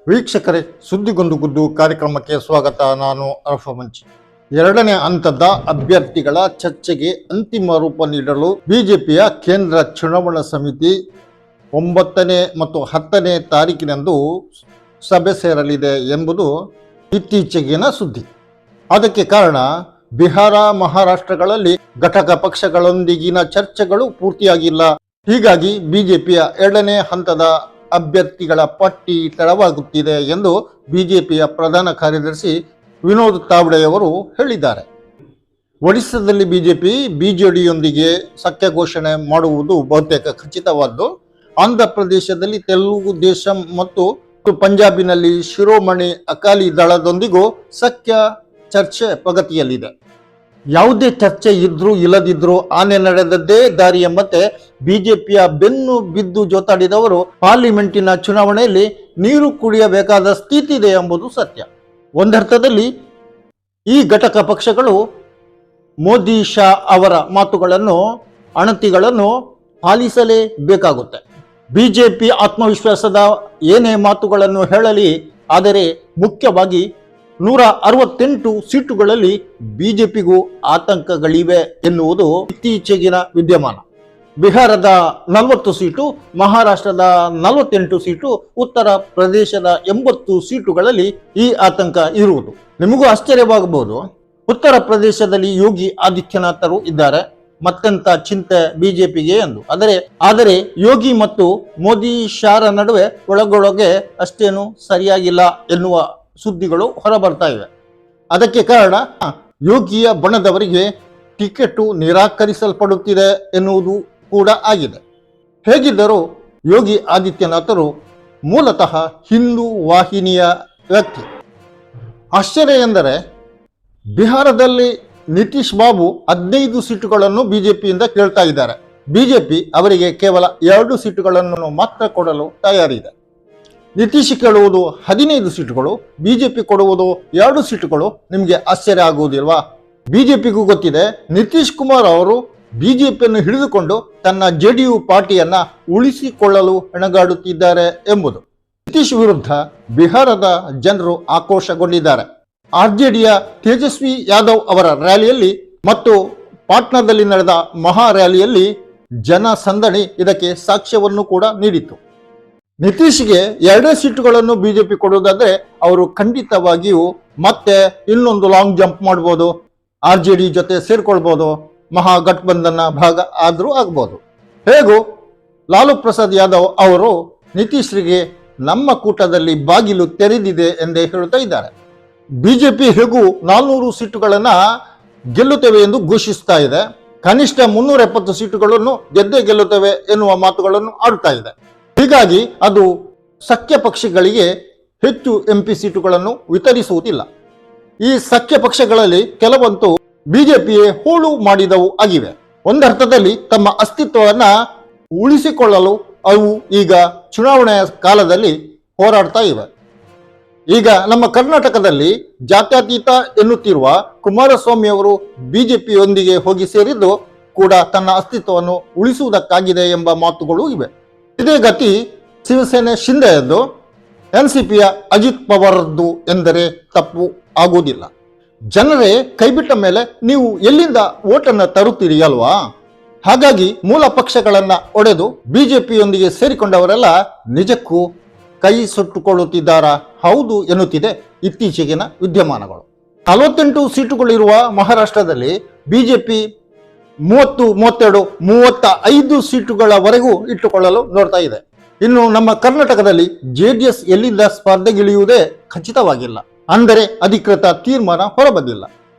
ವೀಕ್ಷಕರೇ, ಸುದ್ದಿಗೊಂದು ಗುದ್ದು ಕಾರ್ಯಕ್ರಮಕ್ಕೆ ಸ್ವಾಗತ. ನಾನು ಅರ್ಫ ಮಂಚಿ. ಎರಡನೇ ಹಂತದ ಅಭ್ಯರ್ಥಿಗಳ ಚರ್ಚೆಗೆ ಅಂತಿಮ ರೂಪ ನೀಡಲು ಬಿಜೆಪಿಯ ಕೇಂದ್ರ ಚುನಾವಣಾ ಸಮಿತಿ 9ನೇ ಮತ್ತು 10ನೇ ತಾರೀಕಿನಂದು ಸಭೆ ಸೇರಲಿದೆ ಎಂಬುದು ಇತ್ತೀಚೆಗಿನ ಸುದ್ದಿ. ಅದಕ್ಕೆ ಕಾರಣ ಬಿಹಾರ, ಮಹಾರಾಷ್ಟ್ರಗಳಲ್ಲಿ ಘಟಕ ಪಕ್ಷಗಳೊಂದಿಗಿನ ಚರ್ಚೆಗಳು ಪೂರ್ತಿಯಾಗಿಲ್ಲ. ಹೀಗಾಗಿ ಬಿಜೆಪಿಯ ಎರಡನೇ ಹಂತದ ಅಭ್ಯರ್ಥಿಗಳ ಪಟ್ಟಿ ತಡವಾಗುತ್ತಿದೆ ಎಂದು ಬಿಜೆಪಿಯ ಪ್ರಧಾನ ಕಾರ್ಯದರ್ಶಿ ವಿನೋದ್ ತಾವ್ಡೆಯವರು ಹೇಳಿದ್ದಾರೆ. ಒಡಿಶಾದಲ್ಲಿ ಬಿಜೆಪಿ ಬಿಜೆಡಿಯೊಂದಿಗೆ ಸಖ್ಯ ಘೋಷಣೆ ಮಾಡುವುದು ಬಹುತೇಕ ಖಚಿತವಾದ್ದು. ಆಂಧ್ರ ಪ್ರದೇಶದಲ್ಲಿ ತೆಲುಗು ದೇಶಂ ಮತ್ತು ಪಂಜಾಬಿನಲ್ಲಿ ಶಿರೋಮಣಿ ಅಕಾಲಿ ದಳದೊಂದಿಗೂ ಸಖ್ಯ ಚರ್ಚೆ ಪ್ರಗತಿಯಲ್ಲಿದೆ. ಯಾವುದೇ ಚರ್ಚೆ ಇದ್ರೂ ಇಲ್ಲದಿದ್ರೂ ಆನೆ ನಡೆದದ್ದೇ ದಾರಿ ಎಂಬಂತೆ ಬಿಜೆಪಿಯ ಬೆನ್ನು ಬಿದ್ದು ಜೋತಾಡಿದವರು ಪಾರ್ಲಿಮೆಂಟಿನ ಚುನಾವಣೆಯಲ್ಲಿ ನೀರು ಕುಡಿಯಬೇಕಾದ ಸ್ಥಿತಿ ಇದೆ ಎಂಬುದು ಸತ್ಯ. ಒಂದರ್ಥದಲ್ಲಿ ಈ ಘಟಕ ಪಕ್ಷಗಳು ಮೋದಿ ಶಾ ಅವರ ಮಾತುಗಳನ್ನು, ಅಣತಿಗಳನ್ನು ಪಾಲಿಸಲೇಬೇಕಾಗುತ್ತೆ. ಬಿಜೆಪಿ ಆತ್ಮವಿಶ್ವಾಸದ ಏನೇ ಮಾತುಗಳನ್ನು ಹೇಳಲಿ, ಆದರೆ ಮುಖ್ಯವಾಗಿ 168 ಸೀಟುಗಳಲ್ಲಿ ಬಿಜೆಪಿಗೂ ಆತಂಕಗಳಿವೆ ಎನ್ನುವುದು ಇತ್ತೀಚೆಗಿನ ವಿದ್ಯಮಾನ. ಬಿಹಾರದ 40 ಸೀಟು, ಮಹಾರಾಷ್ಟ್ರದ 48 ಸೀಟು, ಉತ್ತರ ಪ್ರದೇಶದ 80 ಸೀಟುಗಳಲ್ಲಿ ಈ ಆತಂಕ ಇರುವುದು. ನಿಮಗೂ ಆಶ್ಚರ್ಯವಾಗಬಹುದು, ಉತ್ತರ ಪ್ರದೇಶದಲ್ಲಿ ಯೋಗಿ ಆದಿತ್ಯನಾಥರು ಇದ್ದಾರೆ, ಮತ್ತೆಂತ ಚಿಂತೆ ಬಿಜೆಪಿಗೆ ಎಂದು. ಆದರೆ ಯೋಗಿ ಮತ್ತು ಮೋದಿ ಶಾರ ನಡುವೆ ಒಳಗೊಳಗೆ ಅಷ್ಟೇನು ಸರಿಯಾಗಿಲ್ಲ ಎನ್ನುವ ಸುದ್ದಿಗಳು ಹೊರಬರ್ತಾ ಇವೆ. ಅದಕ್ಕೆ ಕಾರಣ ಯೋಗಿಯ ಬಣದವರಿಗೆ ಟಿಕೆಟು ನಿರಾಕರಿಸಲ್ಪಡುತ್ತಿದೆ ಎನ್ನುವುದು ಕೂಡ ಆಗಿದೆ. ಹೇಗಿದ್ದರೂ ಯೋಗಿ ಆದಿತ್ಯನಾಥರು ಮೂಲತಃ ಹಿಂದೂ ವಾಹಿನಿಯ ವ್ಯಕ್ತಿ. ಆಶ್ಚರ್ಯ ಎಂದರೆ ಬಿಹಾರದಲ್ಲಿ ನಿತೀಶ್ ಬಾಬು 15 ಸೀಟುಗಳನ್ನು ಬಿಜೆಪಿಯಿಂದ ಕೇಳ್ತಾ ಇದ್ದಾರೆ. ಬಿಜೆಪಿ ಅವರಿಗೆ ಕೇವಲ 2 ಸೀಟುಗಳನ್ನು ಮಾತ್ರ ಕೊಡಲು ತಯಾರಿದೆ. ನಿತೀಶ್ ಕೇಳುವುದು 15 ಸೀಟುಗಳು, ಬಿಜೆಪಿ ಕೊಡುವುದು 2 ಸೀಟುಗಳು. ನಿಮಗೆ ಆಶ್ಚರ್ಯ ಆಗುವುದಿಲ್ವಾ? ಬಿಜೆಪಿಗೂ ಗೊತ್ತಿದೆ ನಿತೀಶ್ ಕುಮಾರ್ ಅವರು ಬಿಜೆಪಿಯನ್ನು ಹಿಡಿದುಕೊಂಡು ತನ್ನ ಜೆಡಿಯು ಪಾರ್ಟಿಯನ್ನ ಉಳಿಸಿಕೊಳ್ಳಲು ಹೆಣಗಾಡುತ್ತಿದ್ದಾರೆ ಎಂಬುದು. ನಿತೀಶ್ ವಿರುದ್ಧ ಬಿಹಾರದ ಜನರು ಆಕ್ರೋಶಗೊಂಡಿದ್ದಾರೆ. ಆರ್ಜೆಡಿಯ ತೇಜಸ್ವಿ ಯಾದವ್ ಅವರ ರ್ಯಾಲಿಯಲ್ಲಿ ಮತ್ತು ಪಾಟ್ನಾದಲ್ಲಿ ನಡೆದ ಮಹಾ ರ್ಯಾಲಿಯಲ್ಲಿ ಜನ ಸಂದಣಿ ಇದಕ್ಕೆ ಸಾಕ್ಷ್ಯವನ್ನು ಕೂಡ ನೀಡಿತು. ನಿತೀಶ್ಗೆ 2 ಸೀಟುಗಳನ್ನು ಬಿಜೆಪಿ ಕೊಡುವುದಾದ್ರೆ ಅವರು ಖಂಡಿತವಾಗಿಯೂ ಮತ್ತೆ ಇನ್ನೊಂದು ಲಾಂಗ್ ಜಂಪ್ ಮಾಡ್ಬೋದು, ಆರ್ಜೆಡಿ ಜೊತೆ ಸೇರ್ಕೊಳ್ಬೋದು, ಮಹಾಗಠಬಂಧನ ಭಾಗ ಆದ್ರೂ ಆಗ್ಬೋದು. ಹೇಗೂ ಲಾಲು ಪ್ರಸಾದ್ ಯಾದವ್ ಅವರು ನಿತೀಶ್ರಿಗೆ ನಮ್ಮ ಕೂಟದಲ್ಲಿ ಬಾಗಿಲು ತೆರೆದಿದೆ ಎಂದೇ ಹೇಳುತ್ತಾ ಇದ್ದಾರೆ. ಬಿಜೆಪಿ ಹೇಗೂ 400 ಸೀಟುಗಳನ್ನ ಗೆಲ್ಲುತ್ತೇವೆ ಎಂದು ಘೋಷಿಸ್ತಾ ಇದೆ. ಕನಿಷ್ಠ 370 ಸೀಟುಗಳನ್ನು ಗೆದ್ದೇ ಗೆಲ್ಲುತ್ತೇವೆ ಎನ್ನುವ ಮಾತುಗಳನ್ನು ಆಡುತ್ತಾ ಇದೆ. ಹೀಗಾಗಿ ಅದು ಸಖ್ಯ ಪಕ್ಷಗಳಿಗೆ ಹೆಚ್ಚು ಎಂಪಿ ಸೀಟುಗಳನ್ನು ವಿತರಿಸುವುದಿಲ್ಲ. ಈ ಸಖ್ಯ ಪಕ್ಷಗಳಲ್ಲಿ ಕೆಲವಂತೂ ಬಿಜೆಪಿಯೇ ಹೋಳು ಮಾಡಿದವು ಆಗಿವೆ. ಒಂದರ್ಥದಲ್ಲಿ ತಮ್ಮ ಅಸ್ತಿತ್ವವನ್ನ ಉಳಿಸಿಕೊಳ್ಳಲು ಅವು ಈಗ ಚುನಾವಣೆಯ ಕಾಲದಲ್ಲಿ ಹೋರಾಡ್ತಾ ಇವೆ. ಈಗ ನಮ್ಮ ಕರ್ನಾಟಕದಲ್ಲಿ ಜಾತ್ಯತೀತ ಎನ್ನುತ್ತಿರುವ ಕುಮಾರಸ್ವಾಮಿ ಅವರು ಬಿಜೆಪಿಯೊಂದಿಗೆ ಹೋಗಿ ಸೇರಿದ್ದು ಕೂಡ ತನ್ನ ಅಸ್ತಿತ್ವವನ್ನು ಉಳಿಸುವುದಕ್ಕಾಗಿದೆ ಎಂಬ ಮಾತುಗಳು ಇವೆ. ಇದೇ ಗತಿ ಶಿವಸೇನೆ ಶಿಂದೆಯದ್ದು, ಎನ್ಸಿಪಿಯ ಅಜಿತ್ ಪವಾರ್ದು ಎಂದರೆ ತಪ್ಪು ಆಗುವುದಿಲ್ಲ. ಜನರೇ ಕೈಬಿಟ್ಟ ಮೇಲೆ ನೀವು ಎಲ್ಲಿಂದ ಓಟನ್ನು ತರುತ್ತೀರಿ ಅಲ್ವಾ? ಹಾಗಾಗಿ ಮೂಲ ಪಕ್ಷಗಳನ್ನ ಒಡೆದು ಬಿಜೆಪಿಯೊಂದಿಗೆ ಸೇರಿಕೊಂಡವರೆಲ್ಲ ನಿಜಕ್ಕೂ ಕೈ ಸುಟ್ಟುಕೊಳ್ಳುತ್ತಿದ್ದಾರಾ? ಹೌದು ಎನ್ನುತ್ತಿದೆ ಇತ್ತೀಚೆಗಿನ ವಿದ್ಯಮಾನಗಳು. 48 ಸೀಟುಗಳಿರುವ ಮಹಾರಾಷ್ಟ್ರದಲ್ಲಿ ಬಿಜೆಪಿ 30, 32, 35 ಸೀಟುಗಳವರೆಗೂ ಇಟ್ಟುಕೊಳ್ಳಲು ನೋಡ್ತಾ ಇದೆ. ಇನ್ನು ನಮ್ಮ ಕರ್ನಾಟಕದಲ್ಲಿ ಜೆಡಿಎಸ್ ಎಲ್ಲಿಂದ ಸ್ಪರ್ಧೆಗಿಳಿಯುವುದೇ ಖಚಿತವಾಗಿಲ್ಲ. ಅಂದರೆ ಅಧಿಕೃತ ತೀರ್ಮಾನ ಹೊರಬಂದಿಲ್ಲ.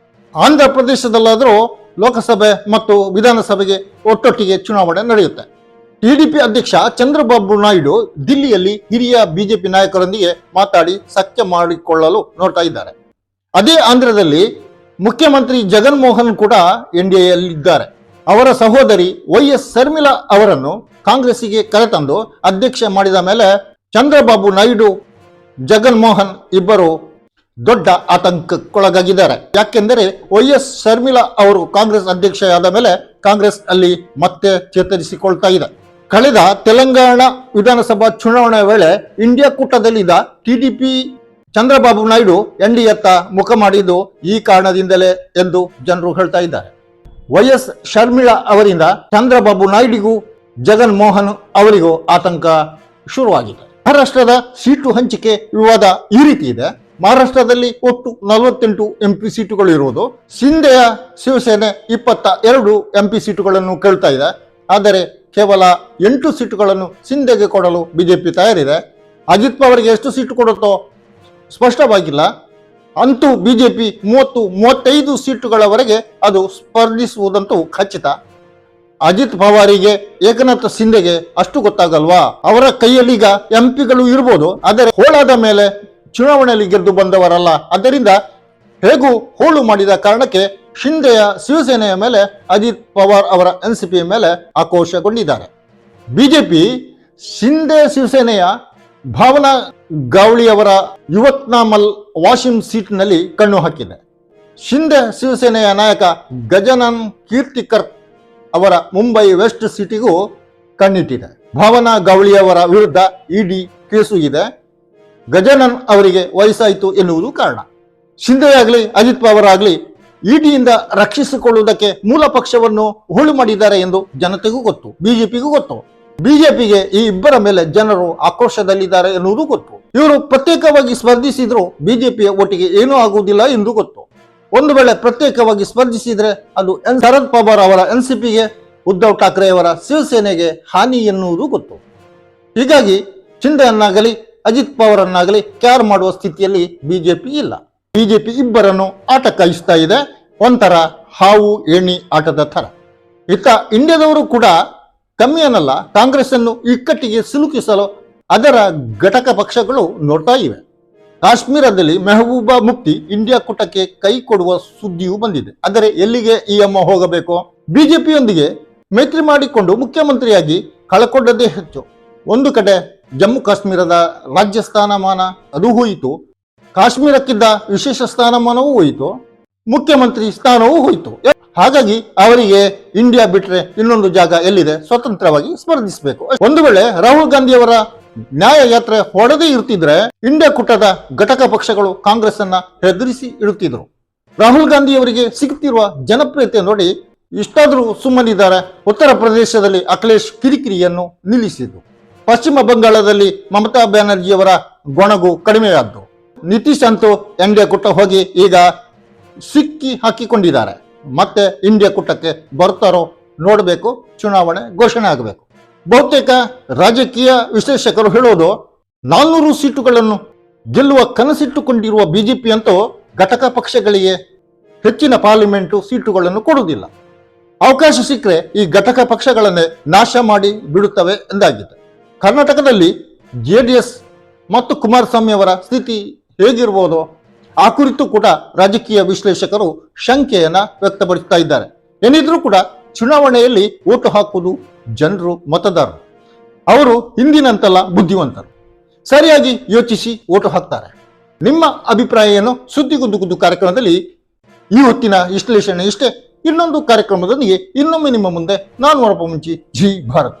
ಆಂಧ್ರ ಪ್ರದೇಶದಲ್ಲಾದರೂ ಲೋಕಸಭೆ ಮತ್ತು ವಿಧಾನಸಭೆಗೆ ಒಟ್ಟೊಟ್ಟಿಗೆ ಚುನಾವಣೆ ನಡೆಯುತ್ತೆ. ಟಿಡಿಪಿ ಅಧ್ಯಕ್ಷ ಚಂದ್ರಬಾಬು ನಾಯ್ಡು ದಿಲ್ಲಿಯಲ್ಲಿ ಹಿರಿಯ ಬಿಜೆಪಿ ನಾಯಕರೊಂದಿಗೆ ಮಾತಾಡಿ ಸಖ್ಯ ಮಾಡಿಕೊಳ್ಳಲು ನೋಡ್ತಾ ಇದ್ದಾರೆ. ಅದೇ ಆಂಧ್ರದಲ್ಲಿ ಮುಖ್ಯಮಂತ್ರಿ ಜಗನ್ ಮೋಹನ್ ಕೂಡ ಎನ್ಡಿಎಯಲ್ಲಿದ್ದಾರೆ. ಅವರ ಸಹೋದರಿ YS ಶರ್ಮಿಳಾ ಅವರನ್ನು ಕಾಂಗ್ರೆಸ್ಸಿಗೆ ಕರೆತಂದು ಅಧ್ಯಕ್ಷೆ ಮಾಡಿದ ಮೇಲೆ ಚಂದ್ರಬಾಬು ನಾಯ್ಡು, ಜಗನ್ ಮೋಹನ್ ಇಬ್ಬರು ದೊಡ್ಡ ಆತಂಕಕ್ಕೊಳಗಾಗಿದ್ದಾರೆ. ಯಾಕೆಂದರೆ YS ಶರ್ಮಿಳಾ ಅವರು ಕಾಂಗ್ರೆಸ್ ಅಧ್ಯಕ್ಷೆಯಾದ ಮೇಲೆ ಕಾಂಗ್ರೆಸ್ ಅಲ್ಲಿ ಮತ್ತೆ ಚೇತರಿಸಿಕೊಳ್ತಾ ಇದೆ. ಕಳೆದ ತೆಲಂಗಾಣ ವಿಧಾನಸಭಾ ಚುನಾವಣೆ ವೇಳೆ ಇಂಡಿಯಾ ಕೂಟದಲ್ಲಿದ್ದ ಟಿಡಿಪಿ ಚಂದ್ರಬಾಬು ನಾಯ್ಡು ಎನ್ಡಿಎತ್ತ ಮುಖ ಮಾಡಿದ್ದು ಈ ಕಾರಣದಿಂದಲೇ ಎಂದು ಜನರು ಹೇಳ್ತಾ ಇದ್ದಾರೆ. ವೈಎಸ್ ಶರ್ಮಿಳಾ ಅವರಿಂದ ಚಂದ್ರಬಾಬು ನಾಯ್ಡಿಗೂ ಜಗನ್ ಮೋಹನ್ ಅವರಿಗೂ ಆತಂಕ ಶುರುವಾಗಿದೆ. ಮಹಾರಾಷ್ಟ್ರದ ಸೀಟು ಹಂಚಿಕೆ ವಿವಾದ ಈ ರೀತಿ ಇದೆ. ಮಹಾರಾಷ್ಟ್ರದಲ್ಲಿ ಒಟ್ಟು 48 ಎಂಪಿ ಸೀಟುಗಳು ಇರುವುದು. ಶಿಂದೆಯ ಶಿವಸೇನೆ 22 ಎಂಪಿ ಸೀಟುಗಳನ್ನು ಕೇಳ್ತಾ ಇದೆ. ಆದರೆ ಕೇವಲ 8 ಸೀಟುಗಳನ್ನು ಶಿಂದೆಗೆ ಕೊಡಲು ಬಿಜೆಪಿ ತಯಾರಿದೆ. ಅಜಿತ್ ಪವಾರ್ಗೆ ಎಷ್ಟು ಸೀಟು ಕೊಡುತ್ತೋ ಸ್ಪಷ್ಟವಾಗಿಲ್ಲ. ಅಂತೂ ಬಿಜೆಪಿ 30-35 ಸೀಟುಗಳವರೆಗೆ ಅದು ಸ್ಪರ್ಧಿಸುವುದಂತೂ ಖಚಿತ. ಅಜಿತ್ ಪವಾರಿಗೆ ಏಕನಾಥ್ ಶಿಂದೆಗೆ ಅಷ್ಟು ಗೊತ್ತಾಗಲ್ವಾ? ಅವರ ಕೈಯಲ್ಲೀಗ ಎಂಪಿಗಳು ಇರ್ಬೋದು, ಆದರೆ ಹೋಳಾದ ಮೇಲೆ ಚುನಾವಣೆಯಲ್ಲಿ ಗೆದ್ದು ಬಂದವರಲ್ಲ. ಆದ್ದರಿಂದ ಹೇಗೂ ಹೋಳು ಮಾಡಿದ ಕಾರಣಕ್ಕೆ ಶಿಂದೆಯ ಶಿವಸೇನೆಯ ಮೇಲೆ ಅಜಿತ್ ಪವಾರ್ ಅವರ ಎನ್ಸಿಪಿ ಮೇಲೆ ಆಕ್ರೋಶಗೊಂಡಿದ್ದಾರೆ. ಬಿಜೆಪಿ ಶಿಂದೆ ಶಿವಸೇನೆಯ ಭಾವನಾ ಗಾವಳಿಯವರ ಯುವತ್ನಾಮಲ್ ವಾಶಿಂ ಸೀಟ್ನಲ್ಲಿ ಕಣ್ಣು ಹಾಕಿದೆ. ಶಿಂದೆ ಶಿವಸೇನೆಯ ನಾಯಕ ಗಜನನ್ ಕೀರ್ತಿಕರ್ ಅವರ ಮುಂಬೈ ವೆಸ್ಟ್ ಸಿಟಿಗೂ ಕಣ್ಣಿಟ್ಟಿದೆ. ಭಾವನಾ ಗಾವಳಿಯವರ ವಿರುದ್ಧ ಇಡಿ ಕೇಸು ಇದೆ. ಗಜನನ್ ಅವರಿಗೆ ವಯಸ್ಸಾಯಿತು ಎನ್ನುವುದು ಕಾರಣ. ಶಿಂದೆ ಆಗಲಿ ಅಜಿತ್ ಪವಾರ್ ಆಗಲಿ ಇಡಿಯಿಂದ ರಕ್ಷಿಸಿಕೊಳ್ಳುವುದಕ್ಕೆ ಮೂಲ ಪಕ್ಷವನ್ನು ಹೋಳು ಮಾಡಿದ್ದಾರೆ ಎಂದು ಜನತೆಗೂ ಗೊತ್ತು, ಬಿಜೆಪಿಗೂ ಗೊತ್ತು. ಬಿಜೆಪಿಗೆ ಈ ಇಬ್ಬರ ಮೇಲೆ ಜನರು ಆಕ್ರೋಶದಲ್ಲಿದ್ದಾರೆ ಎನ್ನುವುದು ಗೊತ್ತು. ಇವರು ಪ್ರತ್ಯೇಕವಾಗಿ ಸ್ಪರ್ಧಿಸಿದ್ರು ಬಿಜೆಪಿಯ ಒಟ್ಟಿಗೆ ಏನೂ ಆಗುವುದಿಲ್ಲ ಎಂದು ಗೊತ್ತು. ಒಂದು ವೇಳೆ ಪ್ರತ್ಯೇಕವಾಗಿ ಸ್ಪರ್ಧಿಸಿದ್ರೆ ಅದು ಶರದ್ ಪವಾರ್ ಅವರ ಎನ್ಸಿಪಿಗೆ, ಉದ್ಧವ್ ಠಾಕ್ರೆ ಅವರ ಶಿವಸೇನೆಗೆ ಹಾನಿ ಎನ್ನುವುದು ಗೊತ್ತು. ಹೀಗಾಗಿ ಶಿಂದೆಯನ್ನಾಗಲಿ ಅಜಿತ್ ಪವಾರ್ ಅನ್ನಾಗಲಿ ಕೇರ್ ಮಾಡುವ ಸ್ಥಿತಿಯಲ್ಲಿ ಬಿಜೆಪಿ ಇಲ್ಲ. ಬಿಜೆಪಿ ಇಬ್ಬರನ್ನು ಆಟ ಕಾಯಿಸ್ತಾ ಇದೆ, ಒಂಥರ ಹಾವು ಏಣಿ ಆಟದ ತರ. ಇತ್ತ ಇಂಡಿಯಾದವರು ಕೂಡ ಕಮ್ಮಿ ಅನ್ನಲ್ಲ. ಕಾಂಗ್ರೆಸ್ ಅನ್ನು ಇಕ್ಕಟ್ಟಿಗೆ ಸಿಲುಕಿಸಲು ಅದರ ಘಟಕ ಪಕ್ಷಗಳು ನೋಡ್ತಾ ಇವೆ. ಕಾಶ್ಮೀರದಲ್ಲಿ ಮೆಹಬೂಬಾ ಮುಫ್ತಿ ಇಂಡಿಯಾ ಕೂಟಕ್ಕೆ ಕೈ ಕೊಡುವ ಸುದ್ದಿಯೂ ಬಂದಿದೆ. ಆದರೆ ಎಲ್ಲಿಗೆ ಈ ಅಮ್ಮ ಹೋಗಬೇಕು? ಬಿಜೆಪಿಯೊಂದಿಗೆ ಮೈತ್ರಿ ಮಾಡಿಕೊಂಡು ಮುಖ್ಯಮಂತ್ರಿಯಾಗಿ ಕಳಕೊಂಡದ್ದೇ ಹೆಚ್ಚು. ಒಂದು ಕಡೆ ಜಮ್ಮು ಕಾಶ್ಮೀರದ ರಾಜ್ಯ ಸ್ಥಾನಮಾನ ಅದು ಹೋಯಿತು, ಕಾಶ್ಮೀರಕ್ಕಿದ್ದ ವಿಶೇಷ ಸ್ಥಾನಮಾನವೂ ಹೋಯಿತು, ಮುಖ್ಯಮಂತ್ರಿ ಸ್ಥಾನವೂ ಹೋಯಿತು. ಹಾಗಾಗಿ ಅವರಿಗೆ ಇಂಡಿಯಾ ಬಿಟ್ರೆ ಇನ್ನೊಂದು ಜಾಗ ಎಲ್ಲಿದೆ? ಸ್ವತಂತ್ರವಾಗಿ ಸ್ಪರ್ಧಿಸಬೇಕು. ಒಂದು ವೇಳೆ ರಾಹುಲ್ ಗಾಂಧಿಯವರ ನ್ಯಾಯ ಯಾತ್ರೆ ಹೊಡೆದೇ ಇರುತ್ತಿದ್ರೆ ಇಂಡಿಯಾ ಕೂಟದ ಘಟಕ ಪಕ್ಷಗಳು ಕಾಂಗ್ರೆಸ್ ಅನ್ನ ಹೆದರಿಸಿ ಇಡುತ್ತಿದ್ರು. ರಾಹುಲ್ ಗಾಂಧಿಯವರಿಗೆ ಸಿಗುತ್ತಿರುವ ಜನಪ್ರಿಯತೆ ನೋಡಿ ಇಷ್ಟಾದ್ರೂ ಸುಮ್ಮನಿದ್ದಾರೆ. ಉತ್ತರ ಪ್ರದೇಶದಲ್ಲಿ ಅಖಿಲೇಶ್ ಕಿರಿಕಿರಿಯನ್ನು ನಿಲ್ಲಿಸಿದ್ರು. ಪಶ್ಚಿಮ ಬಂಗಾಳದಲ್ಲಿ ಮಮತಾ ಬ್ಯಾನರ್ಜಿಯವರ ಗೊಣಗು ಕಡಿಮೆಯಾದ್ದು. ನಿತೀಶ್ ಅಂತೂ ಇಂಡಿಯಾ ಕೂಟ ಹೋಗಿ ಈಗ ಸಿಕ್ಕಿ ಹಾಕಿಕೊಂಡಿದ್ದಾರೆ. ಮತ್ತೆ ಇಂಡಿಯಾ ಕೂಟಕ್ಕೆ ಬರ್ತಾರೋ ನೋಡಬೇಕು. ಚುನಾವಣೆ ಘೋಷಣೆ ಆಗಬೇಕು. ಬಹುತೇಕ ರಾಜಕೀಯ ವಿಶ್ಲೇಷಕರು ಹೇಳೋದು 400 ಸೀಟುಗಳನ್ನು ಗೆಲ್ಲುವ ಕನಸಿಟ್ಟುಕೊಂಡಿರುವ ಬಿಜೆಪಿ ಅಂತೂ ಘಟಕ ಪಕ್ಷಗಳಿಗೆ ಹೆಚ್ಚಿನ ಪಾರ್ಲಿಮೆಂಟು ಸೀಟುಗಳನ್ನು ಕೊಡುವುದಿಲ್ಲ. ಅವಕಾಶ ಸಿಕ್ಕರೆ ಈ ಘಟಕ ಪಕ್ಷಗಳನ್ನೇ ನಾಶ ಮಾಡಿ ಬಿಡುತ್ತವೆ ಎಂದಾಗಿದೆ. ಕರ್ನಾಟಕದಲ್ಲಿ ಜೆಡಿಎಸ್ ಮತ್ತು ಕುಮಾರಸ್ವಾಮಿ ಅವರ ಸ್ಥಿತಿ ಹೇಗಿರ್ಬೋದು ಆ ಕುರಿತು ಕೂಡ ರಾಜಕೀಯ ವಿಶ್ಲೇಷಕರು ಶಂಕೆಯನ್ನ ವ್ಯಕ್ತಪಡಿಸ್ತಾ ಇದ್ದಾರೆ. ಏನಿದ್ರೂ ಕೂಡ ಚುನಾವಣೆಯಲ್ಲಿ ಓಟು ಹಾಕುವುದು ಜನರು, ಮತದಾರರು. ಅವರು ಹಿಂದಿನಂತಲ್ಲ ಬುದ್ಧಿವಂತರು, ಸರಿಯಾಗಿ ಯೋಚಿಸಿ ಓಟು ಹಾಕ್ತಾರೆ. ನಿಮ್ಮ ಅಭಿಪ್ರಾಯ ಏನು? ಸುದ್ದಿಗುದ್ದು ಕಾರ್ಯಕ್ರಮದಲ್ಲಿ ಈ ಹೊತ್ತಿನ ವಿಶ್ಲೇಷಣೆ ಇಷ್ಟೇ. ಇನ್ನೊಂದು ಕಾರ್ಯಕ್ರಮದೊಂದಿಗೆ ಇನ್ನೊಮ್ಮೆ ನಿಮ್ಮ ಮುಂದೆ ನಾನು ಹೊರಪ ಮುಂಚಿ. ಜೈ ಭಾರತ್.